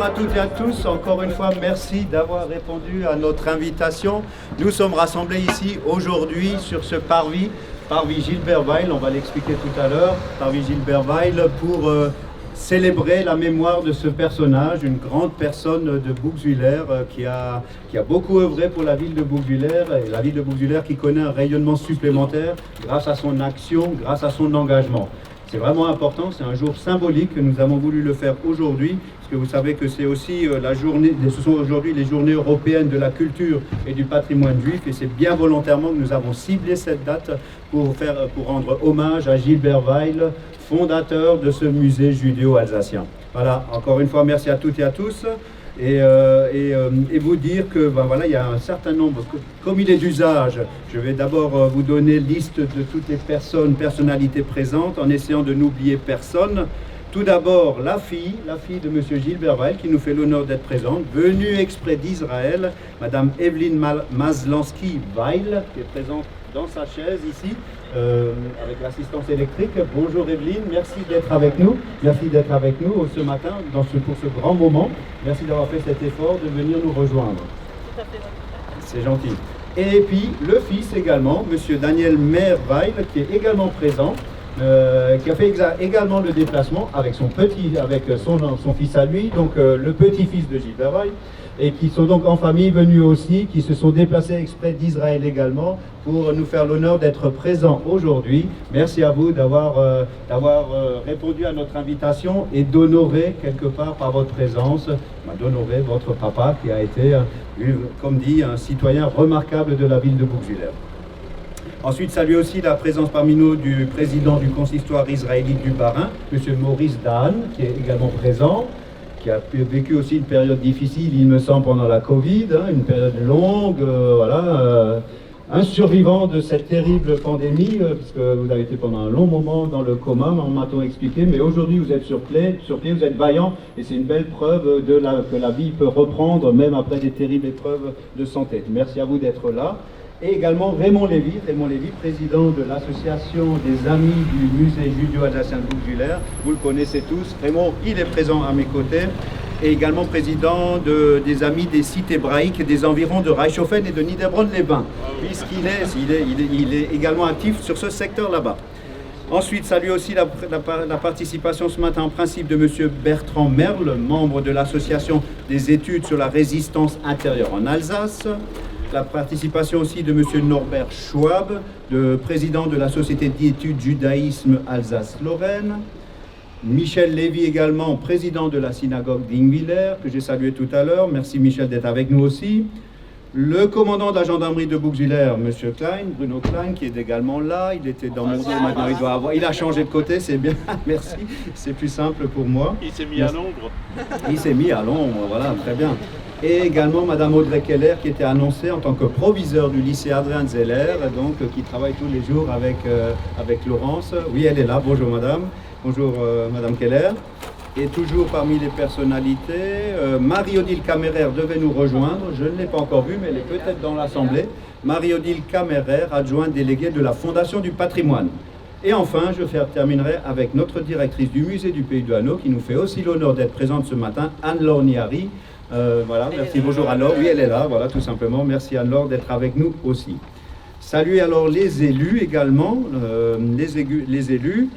Bonjour à toutes et à tous. Encore une fois, merci d'avoir répondu à notre invitation. Nous sommes rassemblés ici aujourd'hui sur ce parvis Gilbert Weil, on va l'expliquer tout à l'heure, parvis Gilbert Weil, pour célébrer la mémoire de ce personnage, une grande personne de Bouxwiller qui a beaucoup œuvré pour la ville de Bouxwiller, et la ville de Bouxwiller qui connaît un rayonnement supplémentaire grâce à son action, grâce à son engagement. C'est vraiment important, c'est un jour symbolique que nous avons voulu le faire aujourd'hui, parce que vous savez que c'est aussi ce sont aujourd'hui les journées européennes de la culture et du patrimoine juif, et c'est bien volontairement que nous avons ciblé cette date pour rendre hommage à Gilbert Weil, fondateur de ce musée judéo-alsacien. Voilà, encore une fois, merci à toutes et à tous. Et vous dire que voilà, il y a un certain nombre, comme il est d'usage, je vais d'abord vous donner liste de toutes les personnalités présentes en essayant de n'oublier personne. Tout d'abord, la fille de M. Gilbert Weil, qui nous fait l'honneur d'être présente, venue exprès d'Israël, Madame Evelyne Mazlansky-Weil, qui est présente dans sa chaise ici, avec l'assistance électrique. Bonjour Evelyne, merci d'être avec nous. Merci d'être avec nous ce matin pour ce grand moment. Merci d'avoir fait cet effort de venir nous rejoindre. C'est gentil. Et puis le fils également, Monsieur Daniel Meyer-Weil, qui est également présent, qui a fait également le déplacement avec son fils à lui, donc le petit-fils de Gilbert Weil, et qui sont donc en famille venus aussi, qui se sont déplacés exprès d'Israël également pour nous faire l'honneur d'être présents aujourd'hui. Merci à vous d'avoir répondu à notre invitation et d'honorer quelque part par votre présence, d'honorer votre papa qui a été, comme dit, un citoyen remarquable de la ville de Bouxwiller. Ensuite, saluer aussi la présence parmi nous du président du consistoire israélite du Bas-Rhin, M. Maurice Dahan, qui est également présent, qui a vécu aussi une période difficile, il me semble, pendant la Covid, une période longue, un survivant de cette terrible pandémie, puisque vous avez été pendant un long moment dans le coma, m'a-t-on expliqué, mais aujourd'hui vous êtes sur pied, vous êtes vaillant, et c'est une belle preuve que la vie peut reprendre, même après des terribles épreuves de santé. Merci à vous d'être là. Et également Raymond Lévy, président de l'association des amis du musée judéo-alsacien de Bouxwiller. Vous le connaissez tous. Raymond, il est présent à mes côtés. Et également président des amis des sites hébraïques des environs de Reichshofen et de Niederbronn-les-Bains, puisqu'il est également actif sur ce secteur là-bas. Ensuite, saluer aussi la participation ce matin en principe de M. Bertrand Merle, membre de l'association des études sur la résistance intérieure en Alsace. La participation aussi de M. Norbert Schwab, le président de la Société d'études judaïsme Alsace-Lorraine. Michel Lévy également, président de la synagogue d'Ingwiller, que j'ai salué tout à l'heure. Merci Michel d'être avec nous aussi. Le commandant de la gendarmerie de Bouxwiller, M. Klein, Bruno Klein, qui est également là. Il était dans mon dos, maintenant il a changé de côté, c'est bien, merci. C'est plus simple pour moi. Il s'est mis à l'ombre. Il s'est mis à l'ombre, voilà, très bien. Et également Madame Audrey Keller, qui était annoncée en tant que proviseur du lycée Adrien Zeller, donc qui travaille tous les jours avec Laurence. Oui, elle est là. Bonjour Madame. Bonjour Madame Keller. Et toujours parmi les personnalités, Marie-Odile Kammerer devait nous rejoindre. Je ne l'ai pas encore vue, mais elle est peut-être dans l'Assemblée. Marie-Odile Kammerer, adjointe déléguée de la Fondation du patrimoine. Et enfin, je terminerai avec notre directrice du musée du Pays de Hainaut, qui nous fait aussi l'honneur d'être présente ce matin, Anne-Laure Niari. Voilà, merci, bonjour Anne-Laure. Oui, elle est là, voilà, tout simplement. Merci Anne-Laure d'être avec nous aussi. Saluer alors les élus également, les élus.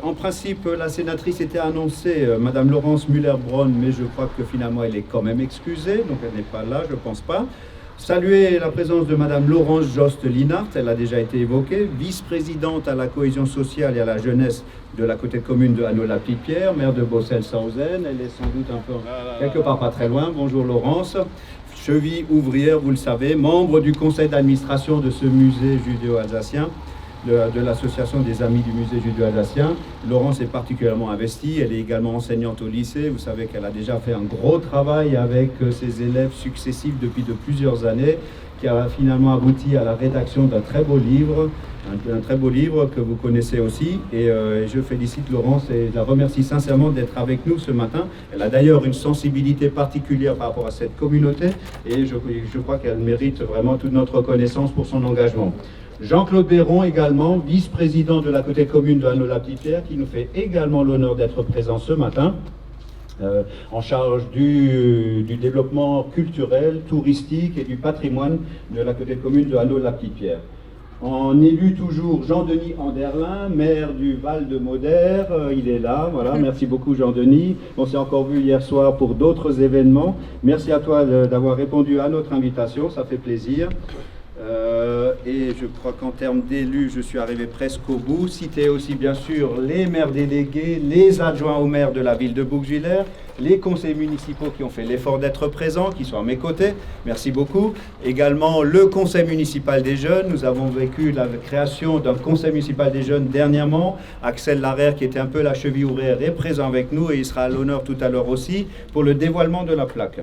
En principe, la sénatrice était annoncée, Madame Laurence Müller-Bronn, mais je crois que finalement elle est quand même excusée, donc elle n'est pas là, je ne pense pas. Saluer la présence de Madame Laurence Jost-Linhart, elle a déjà été évoquée, vice-présidente à la cohésion sociale et à la jeunesse de la côté commune de Hainaut-la-Petite-Pierre, maire de Bossel-Sausen, elle est sans doute un peu quelque part pas très loin. Bonjour Laurence. Cheville ouvrière, vous le savez, membre du conseil d'administration de ce musée judéo-alsacien, de l'association des amis du musée judéo-alsacien. Laurence est particulièrement investie, elle est également enseignante au lycée. Vous savez qu'elle a déjà fait un gros travail avec ses élèves successifs depuis de plusieurs années, qui a finalement abouti à la rédaction d'un très beau livre, un très beau livre que vous connaissez aussi. Et je félicite Laurence et je la remercie sincèrement d'être avec nous ce matin. Elle a d'ailleurs une sensibilité particulière par rapport à cette communauté et je crois qu'elle mérite vraiment toute notre reconnaissance pour son engagement. Jean-Claude Béron également, vice-président de la côté commune de Hainaut-la-Petite-Pierre, qui nous fait également l'honneur d'être présent ce matin. en charge du développement culturel, touristique et du patrimoine de la petite commune de Hanau-la-Petite-Pierre. On élu toujours Jean-Denis Anderlin, maire du Val-de-Moder, il est là, voilà, merci beaucoup Jean-Denis. On s'est encore vu hier soir pour d'autres événements. Merci à toi d'avoir répondu à notre invitation, ça fait plaisir. Et je crois qu'en termes d'élus, je suis arrivé presque au bout. Citer aussi bien sûr les maires délégués, les adjoints au maire de la ville de Bouxwiller, les conseils municipaux qui ont fait l'effort d'être présents, qui sont à mes côtés, merci beaucoup. Également le conseil municipal des jeunes, nous avons vécu la création d'un conseil municipal des jeunes dernièrement. Axel Larère, qui était un peu la cheville ouvrière, est présent avec nous et il sera à l'honneur tout à l'heure aussi pour le dévoilement de la plaque.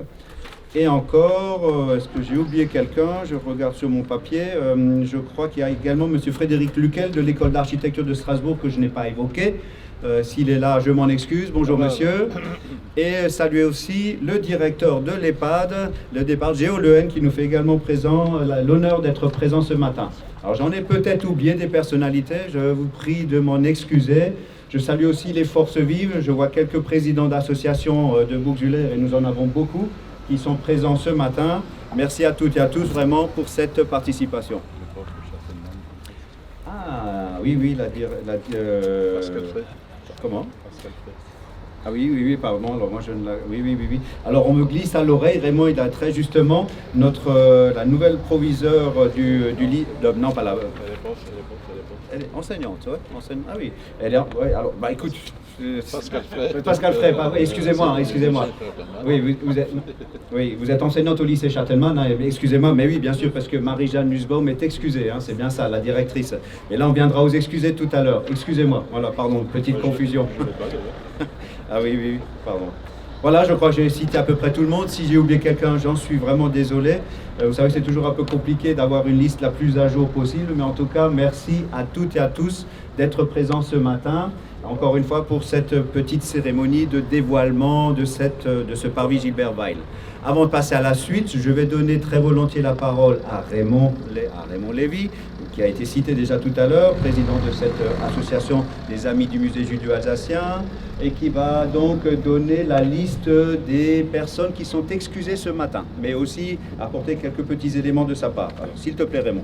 Et encore, est-ce que j'ai oublié quelqu'un? Je regarde sur mon papier. Je crois qu'il y a également M. Frédéric Luquel de l'école d'architecture de Strasbourg que je n'ai pas évoqué. S'il est là, je m'en excuse. Bonjour monsieur. Et saluer aussi le directeur de l'EHPAD, le départ Géo Lehen, qui nous fait également l'honneur d'être présent ce matin. Alors j'en ai peut-être oublié des personnalités, je vous prie de m'en excuser. Je salue aussi les forces vives. Je vois quelques présidents d'associations de Bouxwiller et nous en avons beaucoup qui sont présents ce matin. Merci à toutes et à tous vraiment pour cette participation. Ah oui, comment? Ah oui, pardon, alors moi je ne la... Oui. Alors on me glisse à l'oreille, Raymond, il a très justement la nouvelle proviseure du lit... Non, pas la... Elle est enseignante, ouais. Ah oui, elle est... Ouais, alors, bah écoute... Pascal Frey, excusez-moi. Oui, vous êtes enseignante au lycée Châtellman, hein, excusez-moi, mais oui, bien sûr, parce que Marie-Jeanne Nussbaum est excusée, hein, c'est bien ça, la directrice. Et là, on viendra aux excuser tout à l'heure. Excusez-moi, voilà, pardon, petite confusion. Ah oui, pardon. Voilà, je crois que j'ai cité à peu près tout le monde. Si j'ai oublié quelqu'un, j'en suis vraiment désolé. Vous savez que c'est toujours un peu compliqué d'avoir une liste la plus à jour possible, mais en tout cas, merci à toutes et à tous d'être présents ce matin. Encore une fois, pour cette petite cérémonie de dévoilement de ce parvis Gilbert Weil. Avant de passer à la suite, je vais donner très volontiers la parole à Raymond Lévy, qui a été cité déjà tout à l'heure, président de cette association des Amis du Musée judéo-alsacien, et qui va donc donner la liste des personnes qui sont excusées ce matin, mais aussi apporter quelques petits éléments de sa part. Alors, s'il te plaît, Raymond.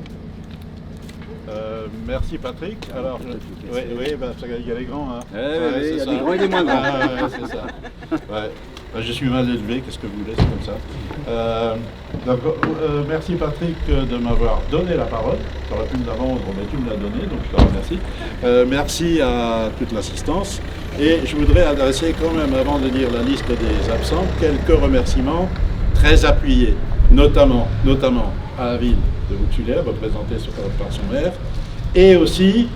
Merci Patrick. Alors, il y a les grands. Hein. Il y a des grands et des moins grands. C'est ça. Ouais. Je suis mal élevé, qu'est-ce que vous voulez, c'est comme ça. Merci Patrick de m'avoir donné la parole. Tu aurais pu me la rendre, mais tu me l'as donnée, donc je te remercie. Merci à toute l'assistance. Et je voudrais adresser quand même, avant de dire la liste des absents, quelques remerciements très appuyés, notamment à la ville de Bouxwiller, représentée par son maire, et aussi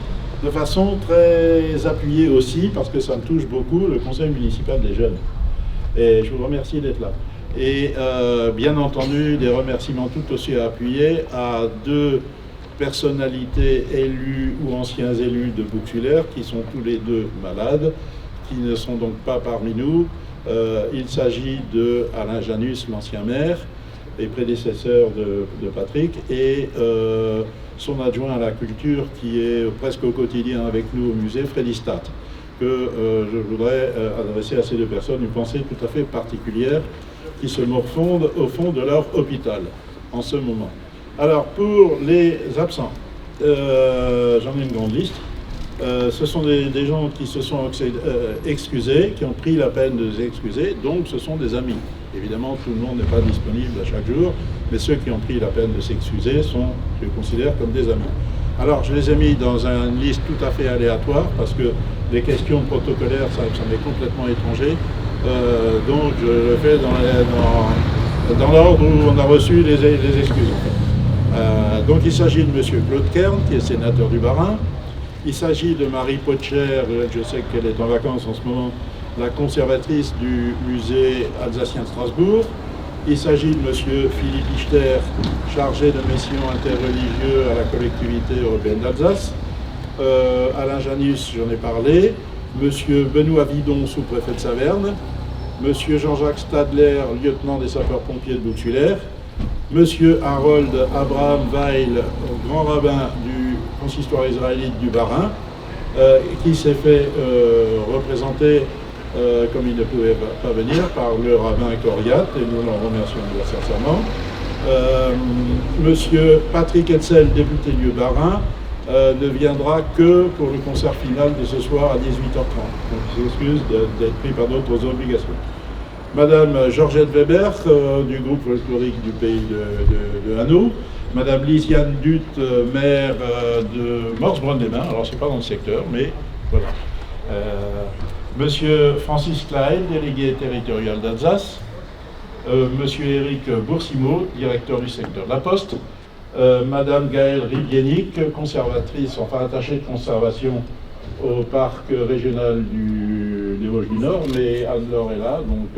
de façon très appuyée aussi, parce que ça me touche beaucoup, le conseil municipal des jeunes. Et je vous remercie d'être là. Et bien entendu, des remerciements tout aussi appuyés à deux personnalités élues ou anciens élus de Bouxwiller, qui sont tous les deux malades, qui ne sont donc pas parmi nous. Il s'agit de Alain Janus, l'ancien maire, et prédécesseur de Patrick, et son adjoint à la culture qui est presque au quotidien avec nous au musée, Freddy Statt, que je voudrais adresser à ces deux personnes une pensée tout à fait particulière qui se morfondent au fond de leur hôpital en ce moment. Alors pour les absents, j'en ai une grande liste. Ce sont des gens qui se sont excusés, qui ont pris la peine de s'excuser, donc ce sont des amis. Évidemment, tout le monde n'est pas disponible à chaque jour, mais ceux qui ont pris la peine de s'excuser sont, je les considère comme des amis. Alors, je les ai mis dans une liste tout à fait aléatoire, parce que les questions protocolaires, ça m'est complètement étranger. Donc, je le fais dans l'ordre où on a reçu les excuses. Donc, il s'agit de M. Claude Kern, qui est sénateur du Bas-Rhin. Il s'agit de Marie Potcher, je sais qu'elle est en vacances en ce moment, la conservatrice du musée alsacien de Strasbourg. Il s'agit de M. Philippe Ichter, chargé de mission interreligieux à la collectivité européenne d'Alsace. Alain Janus, j'en ai parlé. M. Benoît Vidon, sous-préfet de Saverne. M. Jean-Jacques Stadler, lieutenant des sapeurs-pompiers de Bouxwiller. M. Harold Abraham Weil, grand rabbin du consistoire israélite du Bas-Rhin, qui s'est fait représenter comme il ne pouvait pas venir, par le rabbin Coriat, et nous l'en remercions sincèrement. Monsieur Patrick Hetzel, député du Bas-Rhin, ne viendra que pour le concert final de ce soir à 18h30. Donc il s'excuse d'être pris par d'autres obligations. Madame Georgette Weber, du groupe folklorique du pays de Hanau. Madame Lisiane Dutte, maire de Morsbronn-les-Bains. Alors c'est pas dans le secteur, mais voilà. Monsieur Francis Klein, délégué territorial d'Alsace. Monsieur Éric Boursimot, directeur du secteur de la Poste. Madame Gaëlle Rivienic, conservatrice, enfin attachée de conservation au parc régional des Vosges du Nord, mais Anne-Laure est là, donc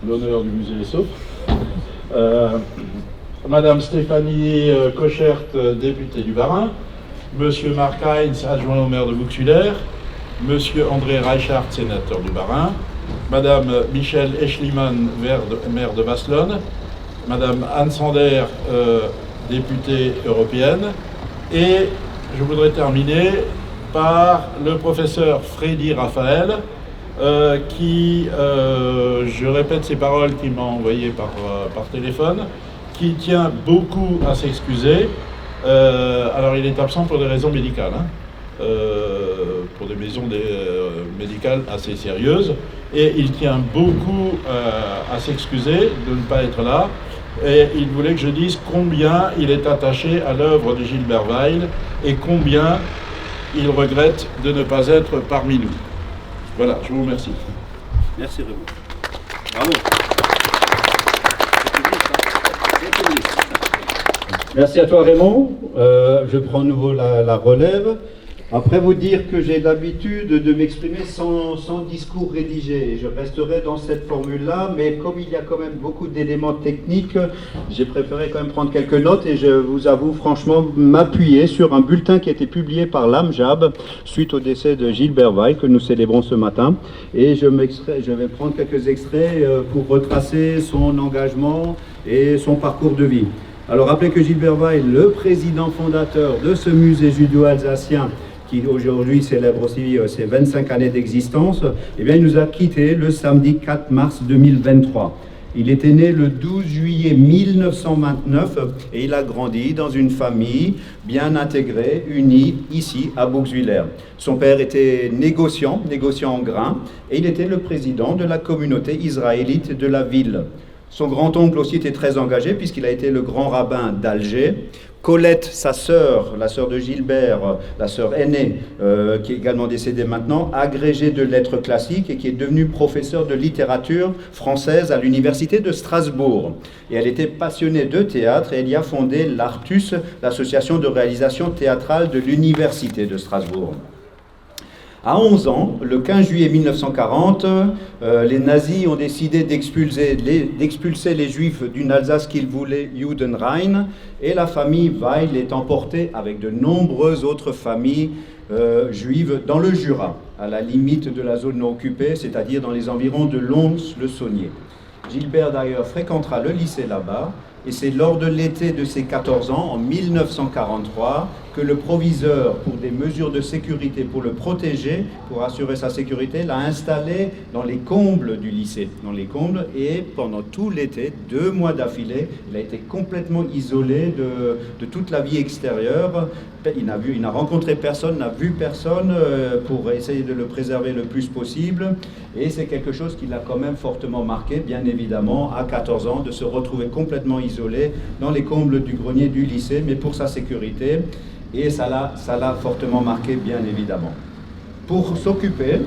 l'honneur du musée est sauf. Madame Stéphanie Kochert, députée du Bas-Rhin. Monsieur Marc Heinz, adjoint au maire de Bouxwiller. Monsieur André Reichhardt, sénateur du Bas-Rhin. Madame Michèle Eschlimann, maire de Basselonne. Madame Anne Sander, députée européenne. Et je voudrais terminer par le professeur Freddy Raphaël, qui, je répète ces paroles qu'il m'a envoyées par téléphone, qui tient beaucoup à s'excuser. Alors il est absent pour des raisons médicales, pour des raisons médicales assez sérieuses, et il tient beaucoup à s'excuser de ne pas être là. Et il voulait que je dise combien il est attaché à l'œuvre de Gilbert Weil et combien il regrette de ne pas être parmi nous. Voilà, je vous remercie. Merci Raymond. Bravo. Merci à toi Raymond. Je prends à nouveau la relève. Après vous dire que j'ai l'habitude de m'exprimer sans discours rédigé. Je resterai dans cette formule-là, mais comme il y a quand même beaucoup d'éléments techniques, j'ai préféré quand même prendre quelques notes et je vous avoue franchement m'appuyer sur un bulletin qui a été publié par l'AMJAB suite au décès de Gilbert Weil que nous célébrons ce matin. Et je vais prendre quelques extraits pour retracer son engagement et son parcours de vie. Alors rappelez que Gilbert Weil, le président fondateur de ce musée judéo-alsacien, qui aujourd'hui célèbre aussi ses 25 années d'existence, eh bien, il nous a quittés le samedi 4 mars 2023. Il était né le 12 juillet 1929 et il a grandi dans une famille bien intégrée, unie, ici à Bouxwiller. Son père était négociant en grains, et il était le président de la communauté israélite de la ville. Son grand-oncle aussi était très engagé puisqu'il a été le grand rabbin d'Alger. Colette, sa sœur, la sœur de Gilbert, la sœur aînée, qui est également décédée maintenant, agrégée de lettres classiques et qui est devenue professeure de littérature française à l'université de Strasbourg. Et elle était passionnée de théâtre et elle y a fondé l'Artus, l'association de réalisation théâtrale de l'université de Strasbourg. À 11 ans, le 15 juillet 1940, les nazis ont décidé d'expulser les Juifs d'une Alsace qu'ils voulaient Judenrein, et la famille Weil est emportée avec de nombreuses autres familles juives dans le Jura, à la limite de la zone non occupée, c'est-à-dire dans les environs de Lons-le-Saunier. Gilbert d'ailleurs fréquentera le lycée là-bas, et c'est lors de l'été de ses 14 ans, en 1943, que le proviseur, pour des mesures de sécurité, pour le protéger, pour assurer sa sécurité, l'a installé dans les combles du lycée. Dans les combles, et pendant tout l'été, 2 mois d'affilée, il a été complètement isolé de toute la vie extérieure. Il n'a rencontré personne, n'a vu personne pour essayer de le préserver le plus possible. Et c'est quelque chose qui l'a quand même fortement marqué, bien évidemment, à 14 ans, de se retrouver complètement isolé dans les combles du grenier du lycée, mais pour sa sécurité. Et ça l'a fortement marqué, bien évidemment. Pour s'occuper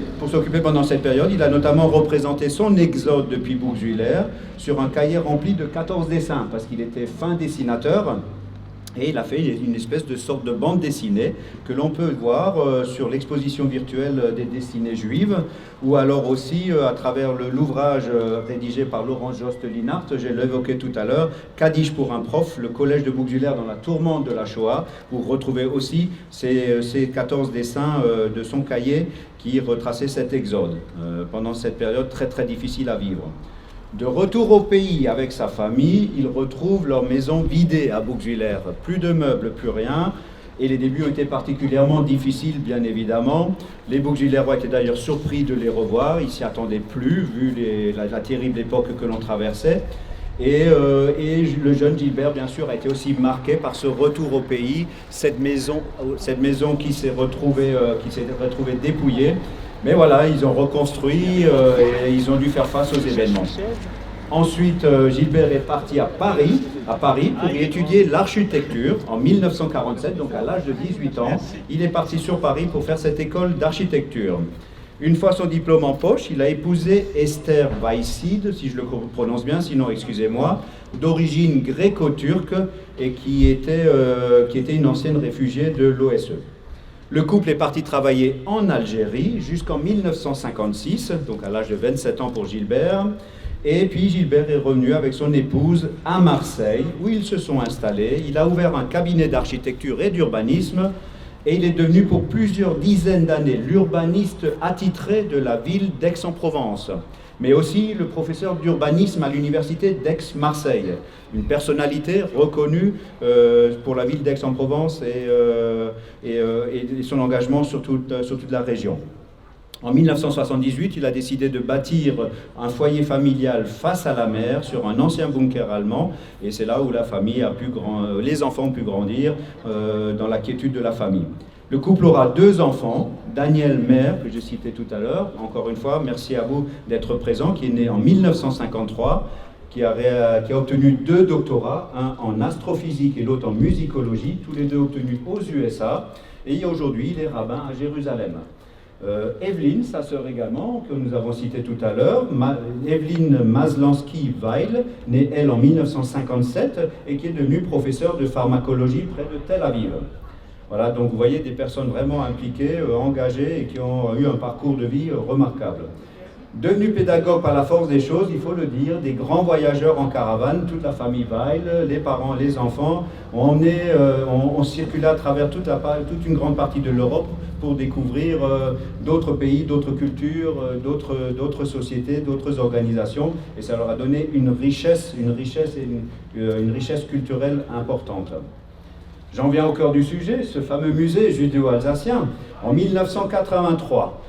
pendant cette période, il a notamment représenté son exode depuis Bouxwiller sur un cahier rempli de 14 dessins, parce qu'il était fin dessinateur. Et il a fait une espèce de sorte de bande dessinée que l'on peut voir sur l'exposition virtuelle des dessinées juives, ou alors aussi à travers l'ouvrage rédigé par Laurent Jost-Linhart, je l'ai évoqué tout à l'heure, Kaddish pour un prof, le collège de Bouxwiller dans la tourmente de la Shoah. Vous retrouvez aussi ces 14 dessins de son cahier qui retraçaient cet exode pendant cette période très très difficile à vivre. De retour au pays avec sa famille, il retrouve leur maison vidée à Bouxwiller. Plus de meubles, plus rien. Et les débuts ont été particulièrement difficiles, bien évidemment. Les Bouxwillerois étaient d'ailleurs surpris de les revoir. Ils s'y attendaient plus, vu la terrible époque que l'on traversait. Et le jeune Gilbert, bien sûr, a été aussi marqué par ce retour au pays, cette maison qui s'est retrouvée dépouillée. Mais voilà, ils ont reconstruit et ils ont dû faire face aux événements. Ensuite, Gilbert est parti à Paris pour y étudier l'architecture en 1947, donc à l'âge de 18 ans. Il est parti sur Paris pour faire cette école d'architecture. Une fois son diplôme en poche, il a épousé Esther Weisside, si je le prononce bien, sinon excusez-moi, d'origine gréco-turque et qui était une ancienne réfugiée de l'OSE. Le couple est parti travailler en Algérie jusqu'en 1956, donc à l'âge de 27 ans pour Gilbert. Et puis Gilbert est revenu avec son épouse à Marseille, où ils se sont installés. Il a ouvert un cabinet d'architecture et d'urbanisme, et il est devenu pour plusieurs dizaines d'années l'urbaniste attitré de la ville d'Aix-en-Provence, mais aussi le professeur d'urbanisme à l'université d'Aix-Marseille. Une personnalité reconnue pour la ville d'Aix-en-Provence et son engagement sur toute la région. En 1978, il a décidé de bâtir un foyer familial face à la mer sur un ancien bunker allemand, et c'est là où les enfants ont pu grandir dans la quiétude de la famille. Le couple aura 2 enfants, Daniel Maire, que j'ai cité tout à l'heure, encore une fois, merci à vous d'être présent, qui est né en 1953, qui a obtenu 2 doctorats, un en astrophysique et l'autre en musicologie, tous les 2 obtenus aux USA, et aujourd'hui il est rabbin à Jérusalem. Evelyne, sa sœur également, que nous avons citée tout à l'heure, Evelyne Mazlansky-Weil, née elle en 1957 et qui est devenue professeure de pharmacologie près de Tel Aviv. Voilà, donc vous voyez des personnes vraiment impliquées, engagées et qui ont eu un parcours de vie remarquable. Devenu pédagogue par la force des choses, il faut le dire, des grands voyageurs en caravane, toute la famille Weil, les parents, les enfants, ont circulé à travers toute une grande partie de l'Europe pour découvrir d'autres pays, d'autres cultures, d'autres sociétés, d'autres organisations, et ça leur a donné une richesse culturelle importante. J'en viens au cœur du sujet, ce fameux musée judéo-alsacien. En 1983,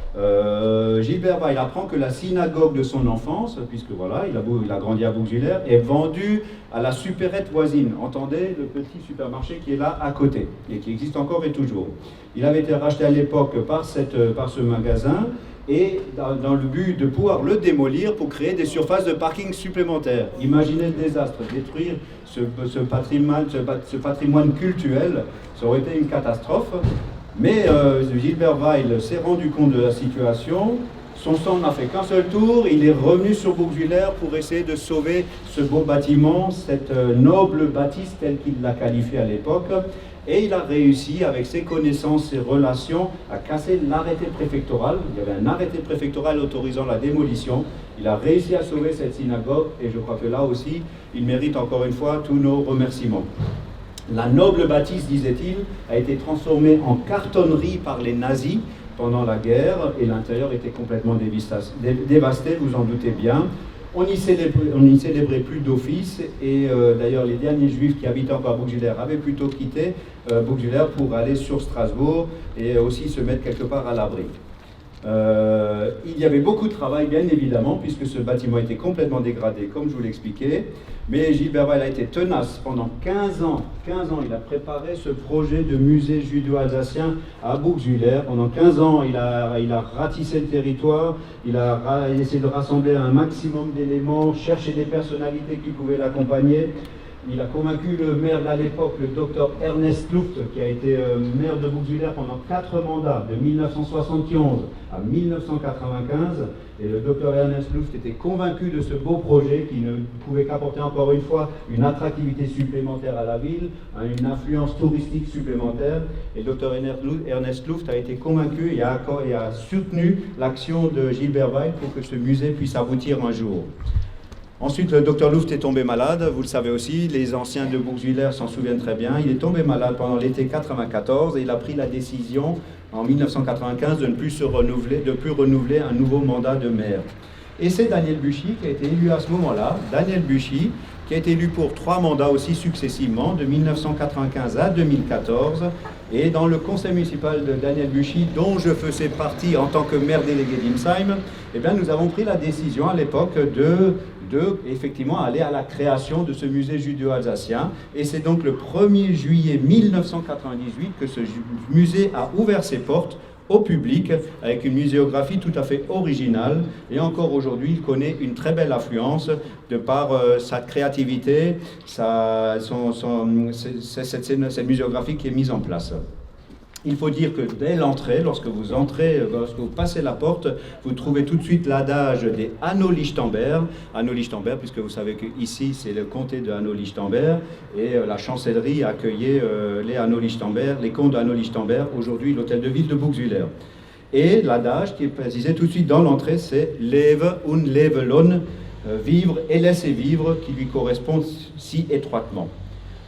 Gilbert Weil apprend que la synagogue de son enfance, puisque voilà, il a grandi à Bouxwiller, est vendue à la supérette voisine. Entendez, le petit supermarché qui est là à côté, et qui existe encore et toujours. Il avait été racheté à l'époque par ce magasin, et dans le but de pouvoir le démolir pour créer des surfaces de parking supplémentaires. Imaginez le désastre, détruire ce patrimoine culturel, ça aurait été une catastrophe. Mais Gilbert Weil s'est rendu compte de la situation, son sang n'a fait qu'un seul tour, il est revenu sur Bouxwiller pour essayer de sauver ce beau bâtiment, cette noble bâtisse telle qu'il l'a qualifiée à l'époque, et il a réussi, avec ses connaissances, ses relations, à casser l'arrêté préfectoral. Il y avait un arrêté préfectoral autorisant la démolition. Il a réussi à sauver cette synagogue, et je crois que là aussi, il mérite encore une fois tous nos remerciements. La noble bâtisse, disait-il, a été transformée en cartonnerie par les nazis pendant la guerre, et l'intérieur était complètement dévasté, vous en doutez bien. On n'y célébrait plus d'office, et d'ailleurs les derniers juifs qui habitaient encore à Bouxwiller avaient plutôt quitté Bouxwiller pour aller sur Strasbourg et aussi se mettre quelque part à l'abri. Il y avait beaucoup de travail, bien évidemment, puisque ce bâtiment était complètement dégradé, comme je vous l'expliquais. Mais Gilbert Weil a été tenace pendant 15 ans. Il a préparé ce projet de musée judéo-alsacien à Bouxwiller. Pendant 15 ans, il a ratissé le territoire, il a essayé de rassembler un maximum d'éléments, chercher des personnalités qui pouvaient l'accompagner. Il a convaincu le maire à l'époque, le docteur Ernest Luft, qui a été maire de Bouxwiller pendant 4 mandats, de 1971 à 1995. Et le docteur Ernest Luft était convaincu de ce beau projet qui ne pouvait qu'apporter encore une fois une attractivité supplémentaire à la ville, une influence touristique supplémentaire. Et le docteur Ernest Luft a été convaincu et a soutenu l'action de Gilbert Weil pour que ce musée puisse aboutir un jour. Ensuite, le docteur Luft est tombé malade, vous le savez aussi, les anciens de Bouxwiller s'en souviennent très bien. Il est tombé malade pendant l'été 1994 et il a pris la décision en 1995 de ne plus renouveler un nouveau mandat de maire. Et c'est Daniel Buchy qui a été élu à ce moment-là, Daniel Buchy, qui a été élu pour 3 mandats aussi successivement, de 1995 à 2014. Et dans le conseil municipal de Daniel Buchy, dont je faisais partie en tant que maire délégué d'Insheim, eh bien, nous avons pris la décision à l'époque de effectivement aller à la création de ce musée judéo-alsacien. Et c'est donc le 1er juillet 1998 que ce musée a ouvert ses portes au public, avec une muséographie tout à fait originale. Et encore aujourd'hui, il connaît une très belle affluence de par sa créativité, cette muséographie qui est mise en place. Il faut dire que dès l'entrée, lorsque vous passez la porte, vous trouvez tout de suite l'adage des Hanau-Lichtenberg. Hanau-Lichtenberg, puisque vous savez qu'ici, c'est le comté de Hanau-Lichtenberg, et la chancellerie accueillait les Hanau-Lichtenberg, les comtes de Hanau-Lichtenberg, aujourd'hui l'hôtel de ville de Bugwiller. Et l'adage qui est précisé tout de suite dans l'entrée, c'est « Leve und levelon », vivre et laisser vivre, qui lui correspond si étroitement.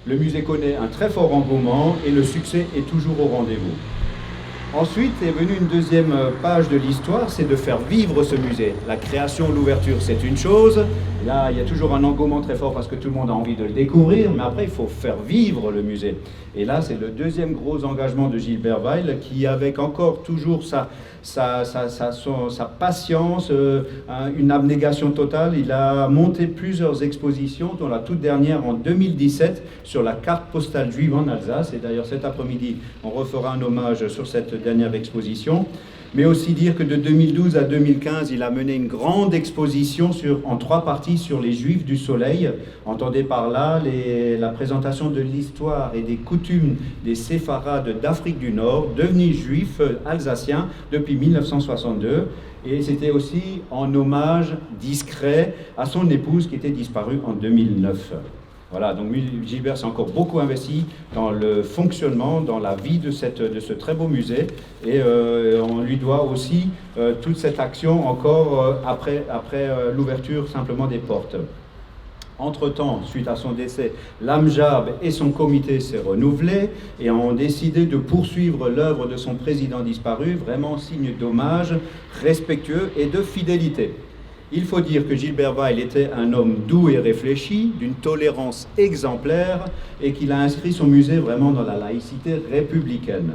Le musée connaît un très fort engouement et le succès est toujours au rendez-vous. Ensuite est venue une deuxième page de l'histoire, c'est de faire vivre ce musée. La création, l'ouverture, c'est une chose. Là, il y a toujours un engouement très fort parce que tout le monde a envie de le découvrir, mais après, il faut faire vivre le musée. Et là, c'est le deuxième gros engagement de Gilbert Weil, qui, avec encore toujours sa patience, une abnégation totale, il a monté plusieurs expositions, dont la toute dernière en 2017 sur la carte postale juive en Alsace. Et d'ailleurs, cet après-midi, on refera un hommage sur cette dernière exposition. Mais aussi dire que de 2012 à 2015, il a mené une grande exposition en 3 parties sur les Juifs du Soleil. Entendez par là la présentation de l'histoire et des coutumes des séfarades d'Afrique du Nord, devenus juifs alsaciens depuis 1962. Et c'était aussi en hommage discret à son épouse qui était disparue en 2009. Voilà, donc Gilbert s'est encore beaucoup investi dans le fonctionnement, dans la vie de ce très beau musée, et on lui doit aussi toute cette action encore après l'ouverture simplement des portes. Entre-temps, suite à son décès, l'Amjab et son comité s'est renouvelé et ont décidé de poursuivre l'œuvre de son président disparu, vraiment signe d'hommage respectueux et de fidélité. Il faut dire que Gilbert Weil était un homme doux et réfléchi, d'une tolérance exemplaire, et qu'il a inscrit son musée vraiment dans la laïcité républicaine.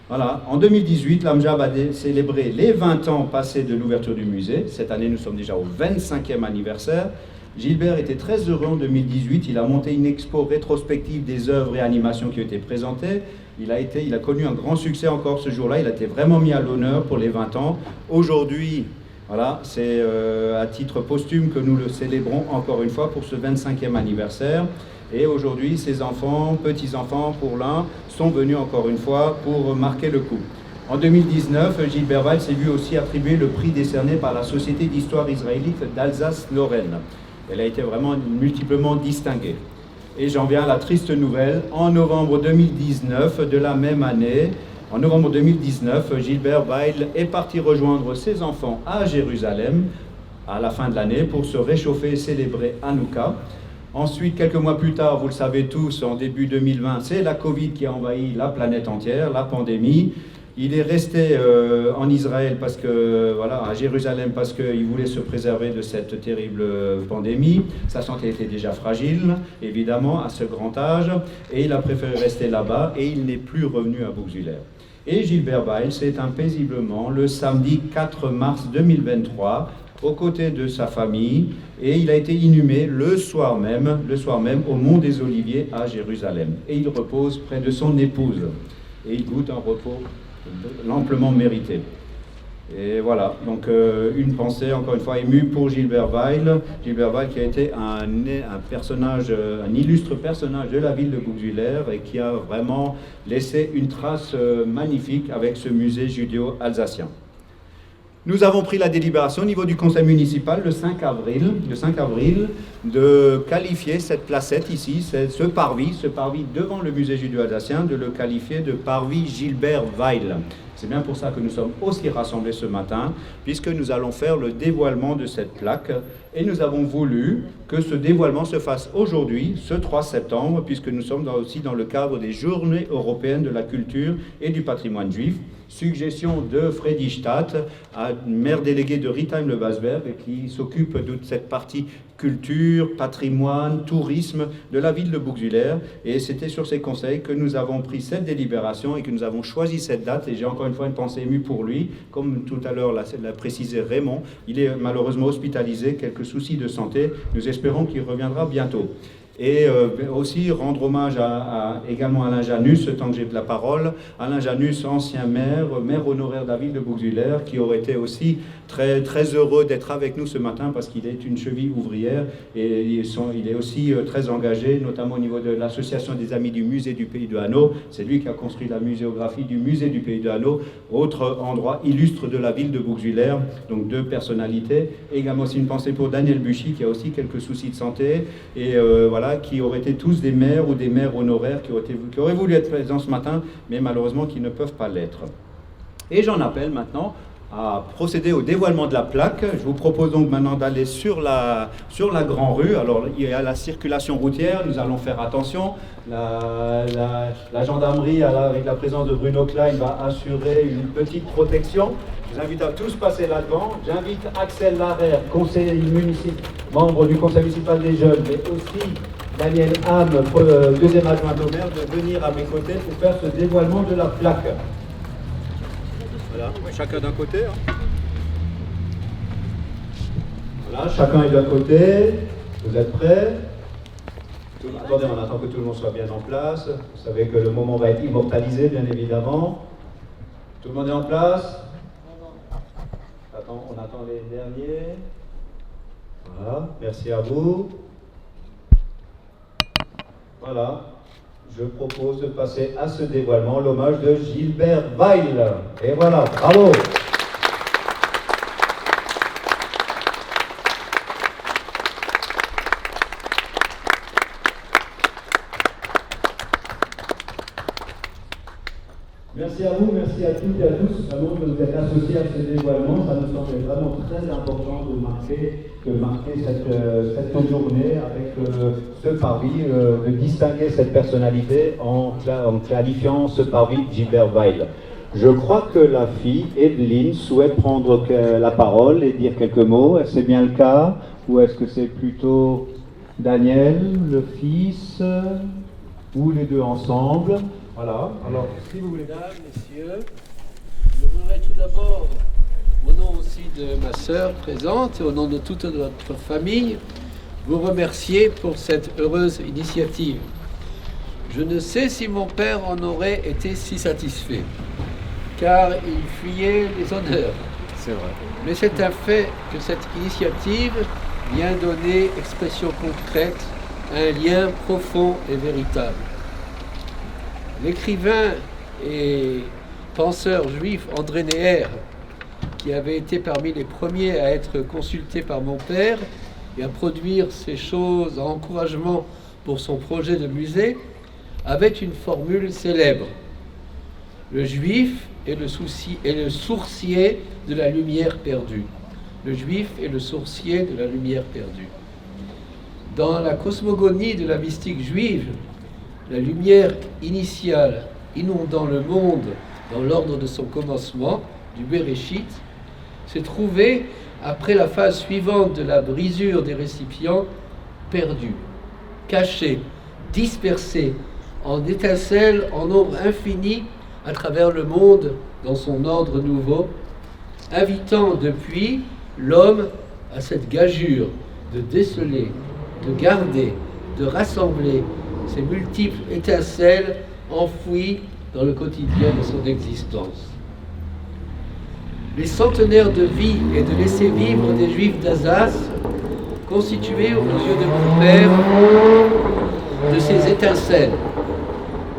Voilà. En 2018, l'Amjab a célébré les 20 ans passés de l'ouverture du musée. Cette année, nous sommes déjà au 25e anniversaire. Gilbert était très heureux en 2018. Il a monté une expo rétrospective des œuvres et animations qui ont été présentées. Il a connu un grand succès encore ce jour-là. Il a été vraiment mis à l'honneur pour les 20 ans. Aujourd'hui, voilà, c'est à titre posthume que nous le célébrons encore une fois pour ce 25e anniversaire. Et aujourd'hui, ses enfants, petits-enfants pour l'un, sont venus encore une fois pour marquer le coup. En 2019, Gilbert Weil s'est vu aussi attribuer le prix décerné par la Société d'histoire israélite d'Alsace-Lorraine. Elle a été vraiment multiplement distinguée. Et j'en viens à la triste nouvelle. En novembre 2019 de la même année, en novembre 2019, Gilbert Weil est parti rejoindre ses enfants à Jérusalem à la fin de l'année pour se réchauffer et célébrer Hanouka. Ensuite, quelques mois plus tard, vous le savez tous, en début 2020, c'est la Covid qui a envahi la planète entière, la pandémie. Il est resté en Israël à Jérusalem parce qu'il voulait se préserver de cette terrible pandémie. Sa santé était déjà fragile, évidemment, à ce grand âge, et il a préféré rester là-bas et il n'est plus revenu à Bugwiller. Et Gilbert Weil s'est éteint paisiblement le samedi 4 mars 2023 aux côtés de sa famille, et il a été inhumé le soir même au Mont des Oliviers à Jérusalem. Et il repose près de son épouse. Et il goûte un repos amplement mérité. Et voilà, donc une pensée encore une fois émue pour Gilbert Weil. Gilbert Weil qui a été un illustre personnage de la ville de Bugwiller et qui a vraiment laissé une trace magnifique avec ce musée judéo-alsacien. Nous avons pris la délibération au niveau du conseil municipal le 5 avril de qualifier cette placette ici, ce parvis devant le musée judéo-alsacien, de le qualifier de parvis Gilbert Weil. C'est bien pour ça que nous sommes aussi rassemblés ce matin, puisque nous allons faire le dévoilement de cette plaque. Et nous avons voulu que ce dévoilement se fasse aujourd'hui, ce 3 septembre, puisque nous sommes aussi dans le cadre des Journées européennes de la culture et du patrimoine juif. suggestion de Freddy Stadt, maire délégué de Ritheim-le-Basberg, qui s'occupe de toute cette partie culture, patrimoine, tourisme de la ville de Bouxwiller. Et c'était sur ces conseils que nous avons pris cette délibération et que nous avons choisi cette date. Et j'ai encore une fois une pensée émue pour lui. Comme tout à l'heure l'a précisé Raymond, il est malheureusement hospitalisé, quelques soucis de santé. Nous espérons qu'il reviendra bientôt. Et aussi rendre hommage également à Alain Janus, tant que j'ai la parole. Alain Janus, ancien maire honoraire de la ville de Bouxwiller, qui aurait été aussi très, très heureux d'être avec nous ce matin parce qu'il est une cheville ouvrière et il est aussi très engagé, notamment au niveau de l'association des amis du musée du Pays de Hanau. C'est lui qui a construit la muséographie du musée du Pays de Hanau, autre endroit illustre de la ville de Bouxwiller. Donc deux personnalités. Et également aussi une pensée pour Daniel Buchy, qui a aussi quelques soucis de santé et voilà, qui auraient été tous des maires ou des maires honoraires qui auraient voulu être présents ce matin, mais malheureusement qui ne peuvent pas l'être. Et j'en appelle maintenant à procéder au dévoilement de la plaque. Je vous propose donc maintenant d'aller sur la Grand Rue. Alors il y a la circulation routière, nous allons faire attention. La gendarmerie, avec la présence de Bruno Klein, va assurer une petite protection. Je vous invite à tous passer là-devant. J'invite Axel Larère, conseiller municipal, membre du conseil municipal des jeunes, mais aussi Daniel Ham, deuxième adjoint au maire, de venir à mes côtés pour faire ce dévoilement de la plaque. Voilà, chacun d'un côté. Voilà, chacun est d'un côté. Vous êtes prêts? Attendez, on attend que tout le monde soit bien en place. Vous savez que le moment va être immortalisé, bien évidemment. Tout le monde est en place? On attend les derniers. Voilà, merci à vous. Voilà, je propose de passer à ce dévoilement l'hommage de Gilbert Weil. Et voilà, bravo. Merci à vous, merci à toutes et à tous vraiment de vous être associés à ce dévoilement. Ça nous semble vraiment très important de marquer cette journée avec ce parvis, de distinguer cette personnalité en qualifiant ce parvis Gilbert Weil. Je crois que la fille, Evelyne, souhaite prendre la parole et dire quelques mots. Est-ce bien le cas? Ou est-ce que c'est plutôt Daniel, le fils, ou les deux ensemble? Voilà, alors si vous voulez. Mesdames, messieurs, je voudrais tout d'abord, au nom aussi de ma sœur présente et au nom de toute notre famille, vous remercier pour cette heureuse initiative. Je ne sais si mon père en aurait été si satisfait, car il fuyait les honneurs. C'est vrai. Mais c'est un fait que cette initiative vient donner expression concrète à un lien profond et véritable. L'écrivain et penseur juif André Neher, qui avait été parmi les premiers à être consulté par mon père et à produire ces choses en encouragement pour son projet de musée, avait une formule célèbre. Le juif est le sourcier de la lumière perdue. Le juif est le sourcier de la lumière perdue. Dans la cosmogonie de la mystique juive, la lumière initiale inondant le monde dans l'ordre de son commencement, du Bereshit, s'est trouvée, après la phase suivante de la brisure des récipients, perdue, cachée, dispersée, en étincelles en nombre infini à travers le monde dans son ordre nouveau, invitant depuis l'homme à cette gageure de déceler, de garder, de rassembler ces multiples étincelles enfouies dans le quotidien de son existence. Les centenaires de vie et de laisser vivre des Juifs d'Alsace constituaient aux yeux de mon père de ces étincelles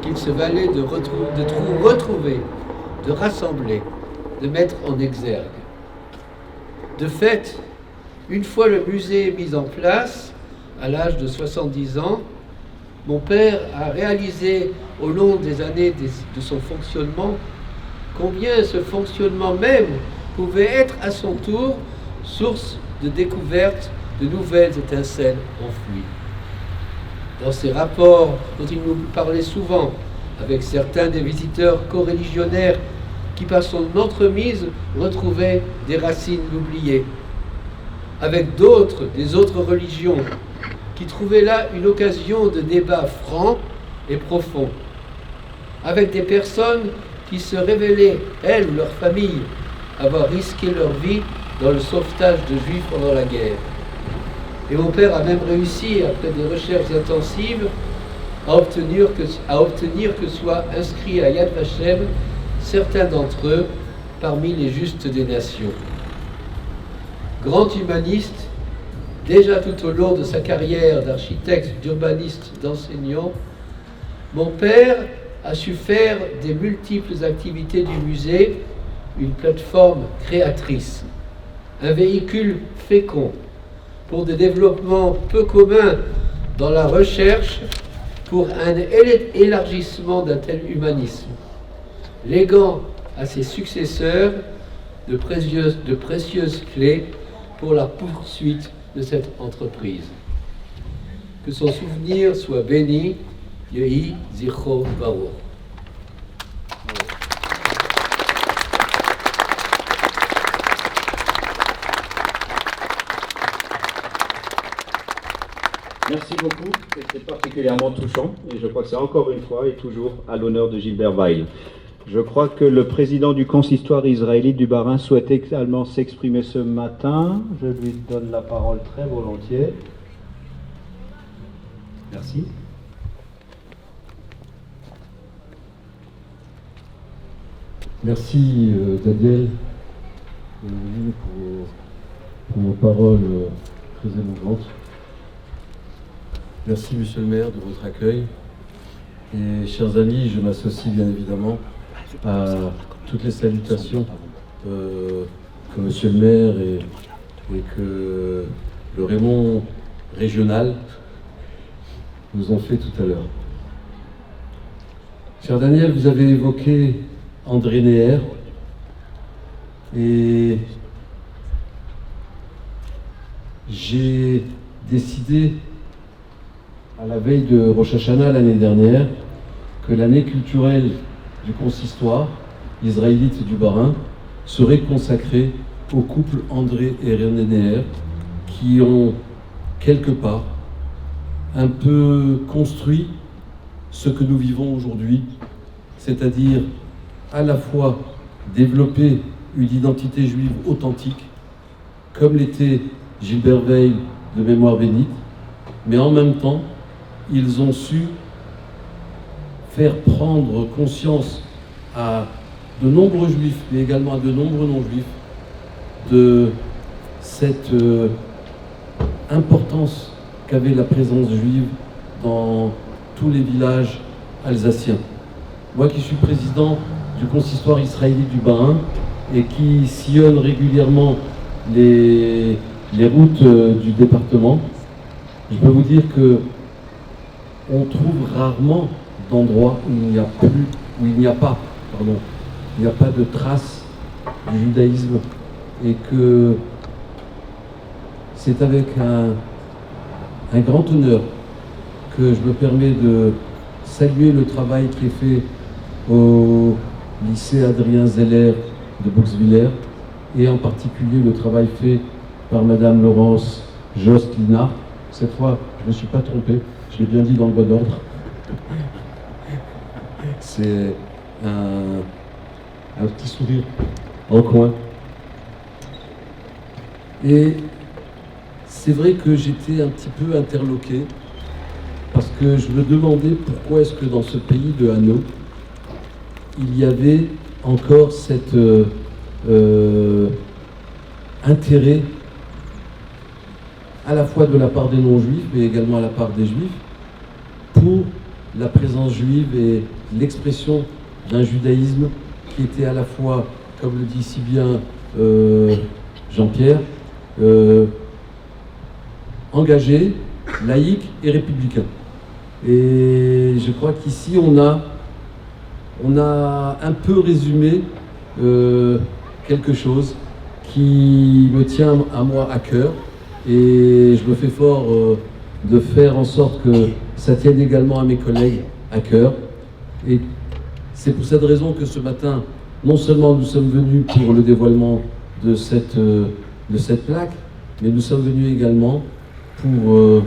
qu'il se valait de retrouver, de rassembler, de mettre en exergue. De fait, une fois le musée mis en place, à l'âge de 70 ans, mon père a réalisé au long des années de son fonctionnement combien ce fonctionnement même pouvait être à son tour source de découverte de nouvelles étincelles enfouies. Dans ses rapports dont il nous parlait souvent avec certains des visiteurs coreligionnaires qui par son entremise retrouvait des racines oubliées, avec d'autres, des autres religions, qui trouvaient là une occasion de débat franc et profond, avec des personnes qui se révélaient, elles ou leurs familles, avoir risqué leur vie dans le sauvetage de Juifs pendant la guerre. Et mon père a même réussi, après des recherches intensives, à obtenir que soient inscrits à Yad Vashem certains d'entre eux parmi les justes des nations. Grand humaniste, déjà tout au long de sa carrière d'architecte, d'urbaniste, d'enseignant, mon père a su faire des multiples activités du musée une plateforme créatrice, un véhicule fécond pour des développements peu communs dans la recherche pour un élargissement d'un tel humanisme, léguant à ses successeurs de précieuses clés pour la poursuite de cette entreprise. Que son souvenir soit béni, Yehi Zichro Baruch. Merci beaucoup, c'était particulièrement touchant et je crois que c'est encore une fois et toujours à l'honneur de Gilbert Weil. Je crois que le président du consistoire israélite du Bas-Rhin souhaite également s'exprimer ce matin. Je lui donne la parole très volontiers. Merci. Merci Daniel pour vos paroles très émouvantes. Merci Monsieur le maire de votre accueil. Et chers amis, je m'associe bien évidemment à toutes les salutations que Monsieur le maire et que le Raymond régional nous ont fait tout à l'heure. Cher Daniel, vous avez évoqué André Neher et j'ai décidé à la veille de Rosh Hashanah l'année dernière que l'année culturelle du consistoire israélite du Bas-Rhin serait consacrée au couple André et René Neher qui ont quelque part un peu construit ce que nous vivons aujourd'hui, c'est-à-dire à la fois développer une identité juive authentique, comme l'était Gilbert Weil de Mémoire bénite, mais en même temps, ils ont su faire prendre conscience à de nombreux juifs, mais également à de nombreux non-juifs, de cette importance qu'avait la présence juive dans tous les villages alsaciens. Moi qui suis président du consistoire israélite du Bas-Rhin et qui sillonne régulièrement les routes du département, je peux vous dire que on trouve rarement d'endroits où il n'y a pas de traces du judaïsme et que c'est avec un grand honneur que je me permets de saluer le travail qui est fait au lycée Adrien Zeller de Buxwiller et en particulier le travail fait par Madame Laurence Jost-Linard. Cette fois, je ne me suis pas trompé, je l'ai bien dit dans le bon ordre. C'est un petit sourire en coin. Et c'est vrai que j'étais un petit peu interloqué parce que je me demandais pourquoi est-ce que dans ce pays de Hanau, il y avait encore cet intérêt à la fois de la part des non-juifs, mais également à la part des juifs, pour la présence juive et l'expression d'un judaïsme qui était à la fois, comme le dit si bien Jean-Pierre, engagé, laïque et républicain. Et je crois qu'ici on a un peu résumé quelque chose qui me tient à moi à cœur et je me fais fort de faire en sorte que ça tienne également à mes collègues à cœur. Et c'est pour cette raison que ce matin, non seulement nous sommes venus pour le dévoilement de cette plaque, mais nous sommes venus également pour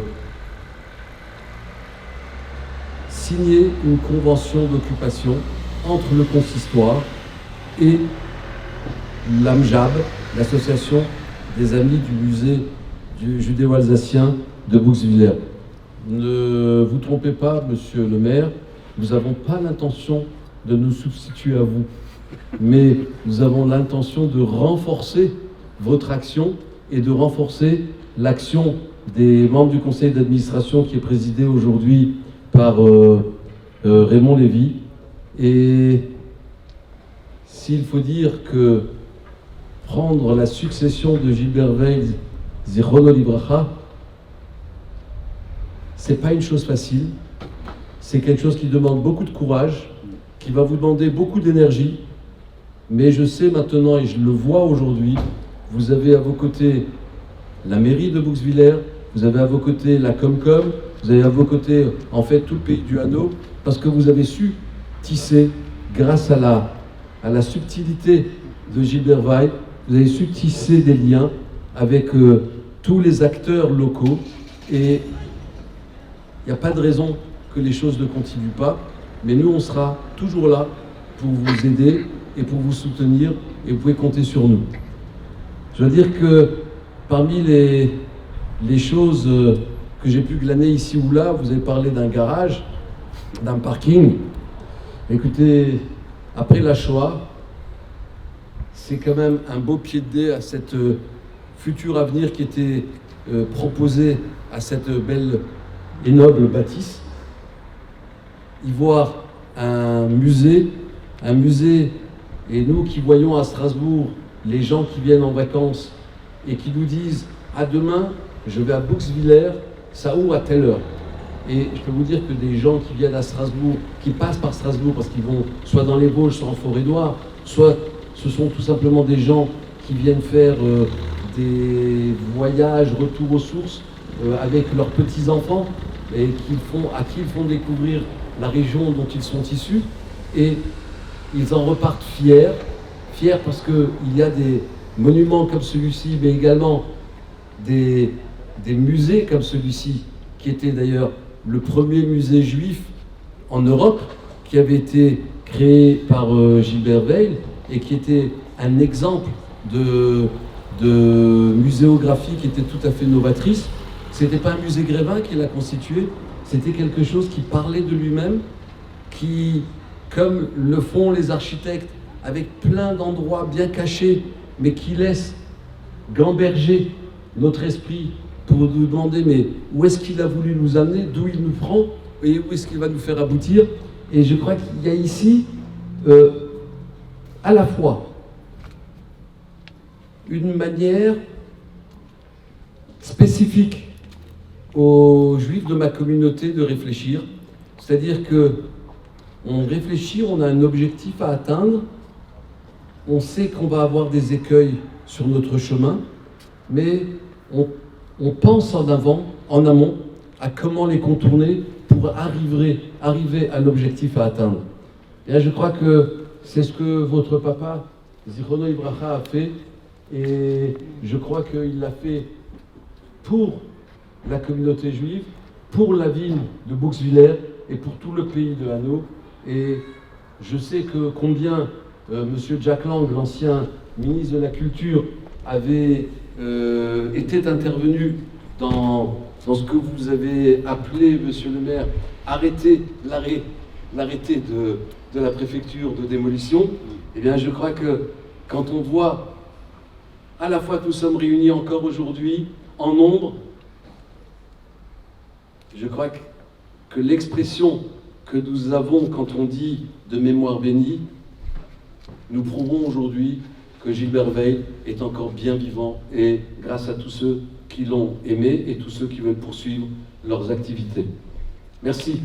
signer une convention d'occupation entre le consistoire et l'AMJAB, l'association des amis du musée judéo-alsacien de Bouxwiller. Ne vous trompez pas, monsieur le maire, nous n'avons pas l'intention de nous substituer à vous, mais nous avons l'intention de renforcer votre action et de renforcer l'action des membres du conseil d'administration qui est présidé aujourd'hui par Raymond Lévy. Et s'il faut dire que prendre la succession de Gilbert Weil, Zichrono Libracha, c'est pas une chose facile, c'est quelque chose qui demande beaucoup de courage, qui va vous demander beaucoup d'énergie, mais je sais maintenant, et je le vois aujourd'hui, vous avez à vos côtés la mairie de Bouxwiller, vous avez à vos côtés la Comcom, vous avez à vos côtés en fait tout le pays du Hainaut, parce que vous avez su tisser, grâce à la subtilité de Gilbert Weil, vous avez su tisser des liens avec tous les acteurs locaux, et il n'y a pas de raison que les choses ne continuent pas, mais nous on sera toujours là pour vous aider et pour vous soutenir, et vous pouvez compter sur nous. Je veux dire que parmi les choses que j'ai pu glaner ici ou là, vous avez parlé d'un garage, d'un parking. Écoutez, après la Shoah, c'est quand même un beau pied de nez à cette futur avenir qui était proposé à cette belle et noble bâtisse. Y voir un musée, et nous qui voyons à Strasbourg les gens qui viennent en vacances et qui nous disent « à demain, je vais à Bouxwiller, ça ouvre à telle heure ». Et je peux vous dire que des gens qui viennent à Strasbourg, qui passent par Strasbourg parce qu'ils vont soit dans les Vosges, soit en Forêt-Noire, soit ce sont tout simplement des gens qui viennent faire des voyages, retour aux sources avec leurs petits-enfants et à qui ils font découvrir la région dont ils sont issus. Et ils en repartent fiers parce qu'il y a des monuments comme celui-ci, mais également des musées comme celui-ci, qui était d'ailleurs le premier musée juif en Europe, qui avait été créé par Gilbert Weil et qui était un exemple de muséographie qui était tout à fait novatrice. C'était pas un musée Grévin qui l'a constitué, c'était quelque chose qui parlait de lui-même, qui, comme le font les architectes, avec plein d'endroits bien cachés, mais qui laissent gamberger notre esprit pour nous demander mais où est-ce qu'il a voulu nous amener, d'où il nous prend et où est-ce qu'il va nous faire aboutir. Et je crois qu'il y a ici à la fois une manière spécifique aux Juifs de ma communauté de réfléchir, c'est-à-dire que on réfléchit, on a un objectif à atteindre, on sait qu'on va avoir des écueils sur notre chemin, mais on pense en amont, à comment les contourner pour arriver à l'objectif à atteindre. Et là, je crois que c'est ce que votre papa, Zichrono Libracha, a fait, et je crois qu'il l'a fait pour la communauté juive, pour la ville de Bouxwiller et pour tout le pays de Hainaut. Et je sais que combien Monsieur Jack Lang, l'ancien ministre de la Culture, avait était intervenu dans ce que vous avez appelé, monsieur le maire, l'arrêté de la préfecture de démolition. Eh bien, je crois que quand on voit, à la fois que nous sommes réunis encore aujourd'hui en nombre, je crois que l'expression que nous avons quand on dit de mémoire bénie, nous prouvons aujourd'hui que Gilbert Weil est encore bien vivant, et grâce à tous ceux qui l'ont aimé et tous ceux qui veulent poursuivre leurs activités. Merci.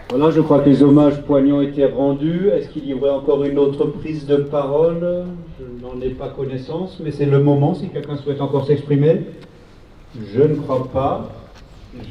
Voilà, je crois que les hommages poignants étaient rendus. Est-ce qu'il y aurait encore une autre prise de parole? Je n'en ai pas connaissance, mais c'est le moment si quelqu'un souhaite encore s'exprimer. Je ne crois pas.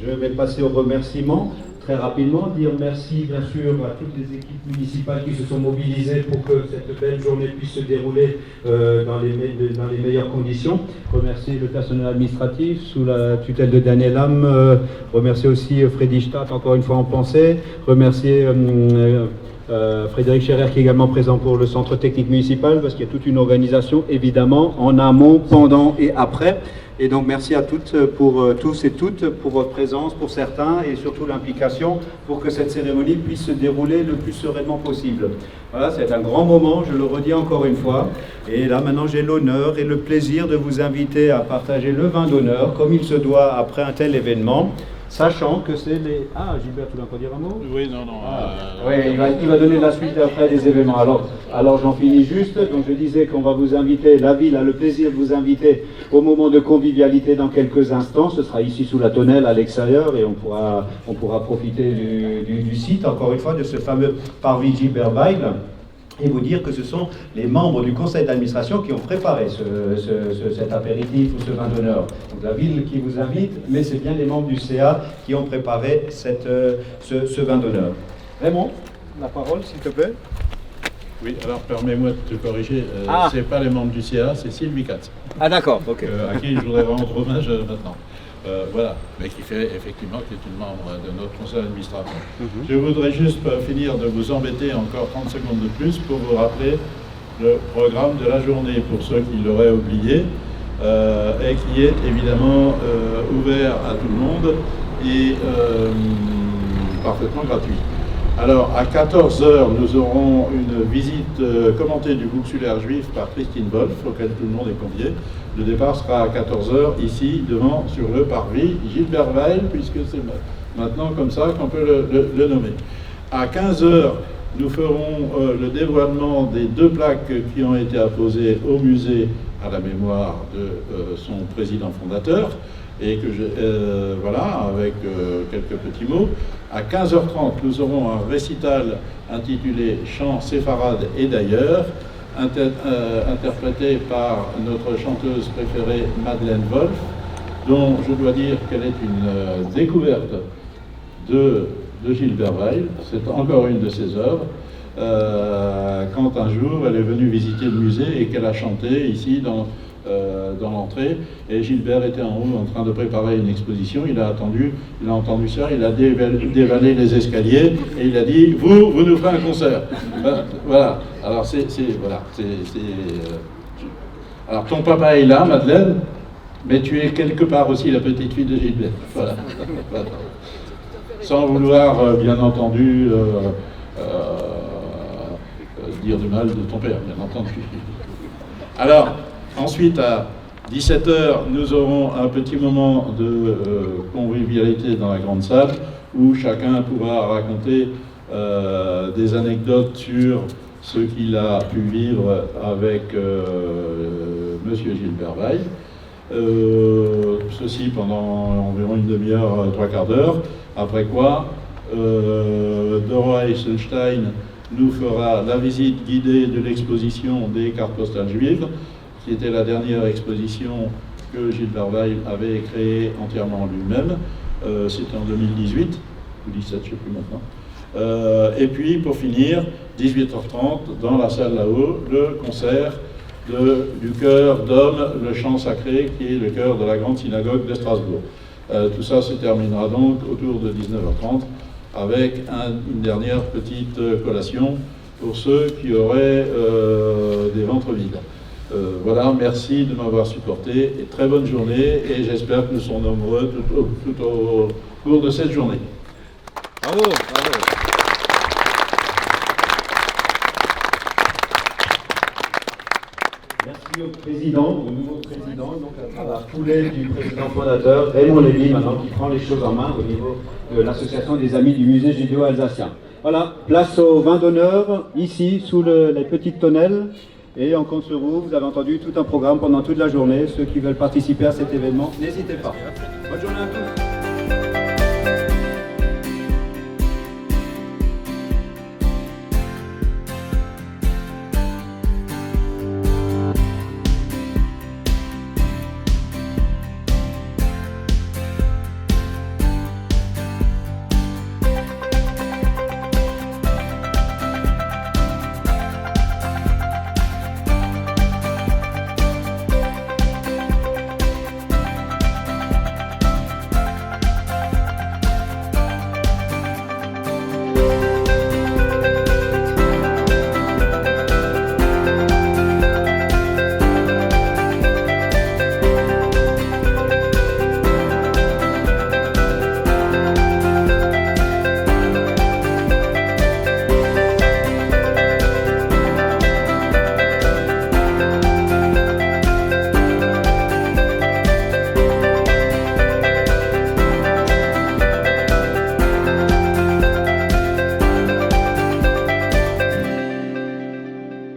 Je vais passer aux remerciements. Très rapidement, dire merci bien sûr à toutes les équipes municipales qui se sont mobilisées pour que cette belle journée puisse se dérouler dans les meilleures conditions. Remercier le personnel administratif sous la tutelle de Daniel Lam. Remercier aussi Freddy Stadt, encore une fois en pensée. Remercier Frédéric Scherer qui est également présent pour le centre technique municipal parce qu'il y a toute une organisation évidemment en amont, pendant et après. Et donc merci à toutes, pour tous et toutes, pour votre présence, pour certains, et surtout l'implication pour que cette cérémonie puisse se dérouler le plus sereinement possible. Voilà, c'est un grand moment, je le redis encore une fois. Et là maintenant j'ai l'honneur et le plaisir de vous inviter à partager le vin d'honneur, comme il se doit après un tel événement. Sachant que c'est les... Ah, Gilbert, tu veux encore dire un mot? Oui, non. Oui, il va donner la suite après des événements. Alors j'en finis juste. Donc je disais qu'on va vous inviter, la ville a le plaisir de vous inviter au moment de convivialité dans quelques instants. Ce sera ici sous la tonnelle à l'extérieur et on pourra profiter du site, encore une fois, de ce fameux parvis Gilbert Weil. Et vous dire que ce sont les membres du conseil d'administration qui ont préparé cet apéritif ou ce vin d'honneur. Donc la ville qui vous invite, mais c'est bien les membres du CA qui ont préparé ce vin d'honneur. Raymond, la parole s'il te plaît. Oui, alors permets-moi de te corriger, c'est pas les membres du CA, c'est Sylvie Katz. Ah d'accord, ok. À qui je voudrais rendre hommage maintenant. Voilà, mais qui fait effectivement, qui est une membre de notre conseil d'administration. Je voudrais juste finir de vous embêter encore 30 secondes de plus pour vous rappeler le programme de la journée pour ceux qui l'auraient oublié et qui est évidemment ouvert à tout le monde et parfaitement gratuit. Alors, à 14h, nous aurons une visite commentée du boucsulaire juif par Christine Wolf, auquel tout le monde est convié. Le départ sera à 14h, ici, devant, sur le parvis Gilbert Weil, puisque c'est maintenant comme ça qu'on peut le nommer. À 15h, nous ferons le dévoilement des 2 plaques qui ont été apposées au musée à la mémoire de son président fondateur. Et que voilà, avec quelques petits mots. À 15h30, nous aurons un récital intitulé Chants séfarades et d'ailleurs, interprété par notre chanteuse préférée Madeleine Wolf, dont je dois dire qu'elle est une découverte de Gilbert Weil. C'est encore une de ses œuvres. Quand un jour elle est venue visiter le musée et qu'elle a chanté ici dans l'entrée, et Gilbert était en haut en train de préparer une exposition, il a entendu ça, il a dévalé les escaliers et il a dit vous nous ferez un concert. Voilà, alors alors ton papa est là, Madeleine, mais tu es quelque part aussi la petite fille de Gilbert. Voilà. Sans vouloir bien entendu dire du mal de ton père, bien entendu. Alors ensuite, à 17h, nous aurons un petit moment de convivialité dans la grande salle où chacun pourra raconter des anecdotes sur ce qu'il a pu vivre avec Monsieur Gilbert Weil. Ceci pendant environ une demi-heure, 3/4 d'heure. Après quoi, Dora Eisenstein nous fera la visite guidée de l'exposition des cartes postales juives, qui était la dernière exposition que Gilbert Weil avait créée entièrement lui-même. C'était en 2018, ou 17, je ne sais plus maintenant. Et puis, pour finir, 18h30, dans la salle là-haut, le concert du chœur d'hommes, le chant sacré, qui est le chœur de la grande synagogue de Strasbourg. Tout ça se terminera donc autour de 19h30, avec une dernière petite collation pour ceux qui auraient des ventres vides. Voilà, merci de m'avoir supporté et très bonne journée et j'espère que nous serons nombreux tout au cours de cette journée. Bravo, bravo. Merci au président, au nouveau président, donc à la foulée du président fondateur, Raymond Lévy, maintenant qui prend les choses en main au niveau de l'association des amis du musée judéo-alsacien. Voilà, place au vin d'honneur, ici, sous les petites tonnelles. Et en compte sur vous, vous avez entendu tout un programme pendant toute la journée. Ceux qui veulent participer à cet événement, n'hésitez pas. Bonne journée à tous.